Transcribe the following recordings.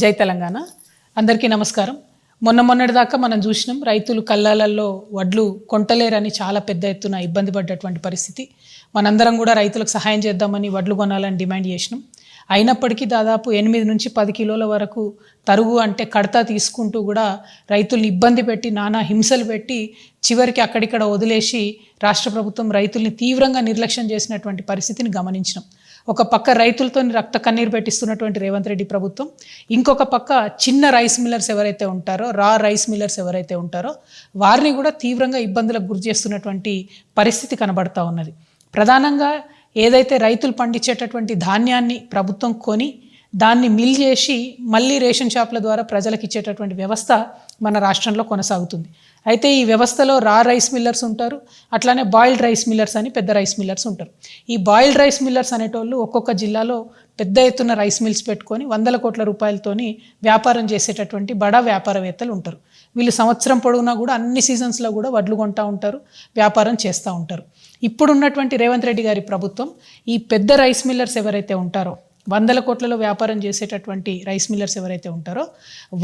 జై తెలంగాణ. అందరికీ నమస్కారం. మొన్నటిదాకా మనం చూసినాం, రైతులు కళ్ళాలలో వడ్లు కొంటలేరని చాలా పెద్ద ఎత్తున ఇబ్బంది పడ్డటువంటి పరిస్థితి. మనందరం కూడా రైతులకు సహాయం చేద్దామని వడ్లు కొనాలని డిమాండ్ చేసినాం. అయినప్పటికీ దాదాపు 8 నుంచి 10 కిలోల వరకు తరుగు అంటే కడతా తీసుకుంటూ కూడా రైతుల్ని ఇబ్బంది పెట్టి నానా హింసలు పెట్టి చివరికి అక్కడిక్కడ వదిలేసి రాష్ట్ర ప్రభుత్వం రైతుల్ని తీవ్రంగా నిర్లక్ష్యం చేసినటువంటి పరిస్థితిని గమనించినాం. ఒక పక్క రైతులతో రక్త కన్నీరు పెట్టిస్తున్నటువంటి రేవంత్ రెడ్డి ప్రభుత్వం, ఇంకొక పక్క చిన్న రైస్ మిల్లర్స్ ఎవరైతే ఉంటారో, రైస్ మిల్లర్స్ ఎవరైతే ఉంటారో వారిని కూడా తీవ్రంగా ఇబ్బందులకు గురి చేస్తున్నటువంటి పరిస్థితి కనబడతా ఉన్నది. ప్రధానంగా ఏదైతే రైతులు పండించేటటువంటి ధాన్యాన్ని ప్రభుత్వం కొని దాన్ని మిల్ చేసి మళ్ళీ రేషన్ షాపుల ద్వారా ప్రజలకు ఇచ్చేటటువంటి వ్యవస్థ మన రాష్ట్రంలో కొనసాగుతుంది. అయితే ఈ వ్యవస్థలో రైస్ మిల్లర్స్ ఉంటారు, అట్లానే బాయిల్డ్ రైస్ మిల్లర్స్ అని పెద్ద రైస్ మిల్లర్స్ ఉంటారు. ఈ బాయిల్డ్ రైస్ మిల్లర్స్ అనేటోళ్ళు ఒక్కొక్క జిల్లాలో పెద్ద ఎత్తున రైస్ మిల్స్ పెట్టుకొని 100 కోట్ల రూపాయలతోని వ్యాపారం చేసేటటువంటి బడా వ్యాపారవేత్తలు ఉంటారు. వీళ్ళు సంవత్సరం పొడవునా కూడా అన్ని సీజన్స్లో కూడా వడ్లు కొంటూ ఉంటారు, వ్యాపారం చేస్తూ ఉంటారు. ఇప్పుడున్నటువంటి రేవంత్ రెడ్డి గారి ప్రభుత్వం ఈ పెద్ద రైస్ మిల్లర్స్ ఎవరైతే ఉంటారో, 100 కోట్లలో వ్యాపారం చేసేటటువంటి రైస్ మిల్లర్స్ ఎవరైతే ఉంటారో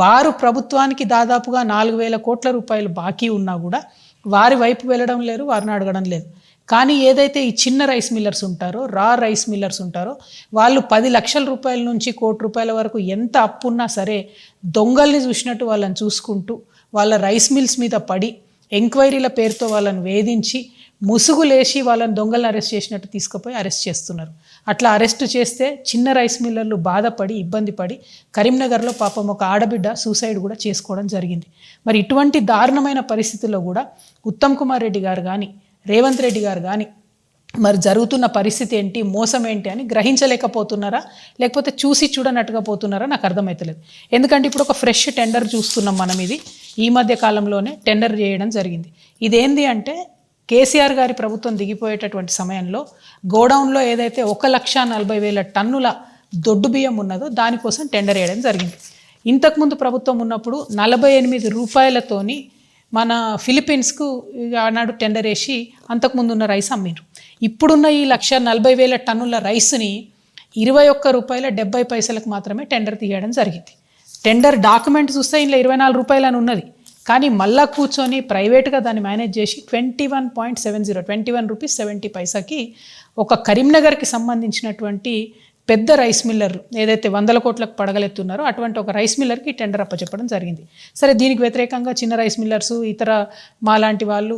వారు ప్రభుత్వానికి దాదాపుగా 4,000 కోట్ల రూపాయలు బాకీ ఉన్నా కూడా వారి వైపు వెళ్ళడం లేదు, వారిని అడగడం లేదు. కానీ ఏదైతే ఈ చిన్న రైస్ మిల్లర్స్ ఉంటారో, రైస్ మిల్లర్స్ ఉంటారో వాళ్ళు 10 లక్షల రూపాయల నుంచి 1 కోటి రూపాయల వరకు ఎంత అప్పున్నా సరే దొంగల్ని చూసినట్టు వాళ్ళని చూసుకుంటూ వాళ్ళ రైస్ మిల్స్ మీద పడి ఎంక్వైరీల పేరుతో వాళ్ళని వేధించి ముసుగులేసి వాళ్ళని దొంగలను అరెస్ట్ చేసినట్టు తీసుకుపోయి అరెస్ట్ చేస్తున్నారు. అట్లా అరెస్ట్ చేస్తే చిన్న రైస్ మిల్లర్లు బాధపడి ఇబ్బంది పడి కరీంనగర్లో పాపం ఒక ఆడబిడ్డ సూసైడ్ కూడా చేసుకోవడం జరిగింది. మరి ఇటువంటి దారుణమైన పరిస్థితుల్లో కూడా ఉత్తమ్ కుమార్ రెడ్డి గారు కానీ రేవంత్ రెడ్డి గారు కానీ మరి జరుగుతున్న పరిస్థితి ఏంటి, మోసం ఏంటి అని గ్రహించలేకపోతున్నారా, లేకపోతే చూసి చూడనట్టుగా పోతున్నారా నాకు అర్థమవుతలేదు. ఎందుకంటే ఇప్పుడు ఒక ఫ్రెష్ టెండర్ చూస్తున్నాం మనం. ఇది ఈ మధ్య కాలంలోనే టెండర్ చేయడం జరిగింది. ఇదేంది అంటే కేసీఆర్ గారి ప్రభుత్వం దిగిపోయేటటువంటి సమయంలో గోడౌన్లో ఏదైతే 1,40,000 టన్నుల దొడ్డు బియ్యం ఉన్నదో దానికోసం టెండర్ వేయడం జరిగింది. ఇంతకుముందు ప్రభుత్వం ఉన్నప్పుడు 48 రూపాయలతోని మన ఫిలిప్పీన్స్కు ఆనాడు టెండర్ వేసి అంతకుముందు ఉన్న రైస్ అమ్మిండ్రు. ఇప్పుడున్న ఈ 1,40,000 టన్నుల రైస్ని 21 రూపాయల 70 పైసలకు మాత్రమే టెండర్ తీయడం జరిగింది. టెండర్ డాక్యుమెంట్ చూస్తే ఇందులో 24 రూపాయలు అని ఉన్నది. కానీ మళ్ళా కూర్చొని ప్రైవేట్గా దాన్ని మేనేజ్ చేసి 21 రూపీస్ 70 పైసాకి ఒక కరీంనగర్కి సంబంధించినటువంటి పెద్ద రైస్ మిల్లర్ ఏదైతే 100 కోట్లకు పడగలెత్తున్నారో అటువంటి ఒక రైస్ మిల్లర్కి టెండర్ అప్పచెప్పడం జరిగింది. సరే, దీనికి వ్యతిరేకంగా చిన్న రైస్ మిల్లర్సు ఇతర మాలాంటి వాళ్ళు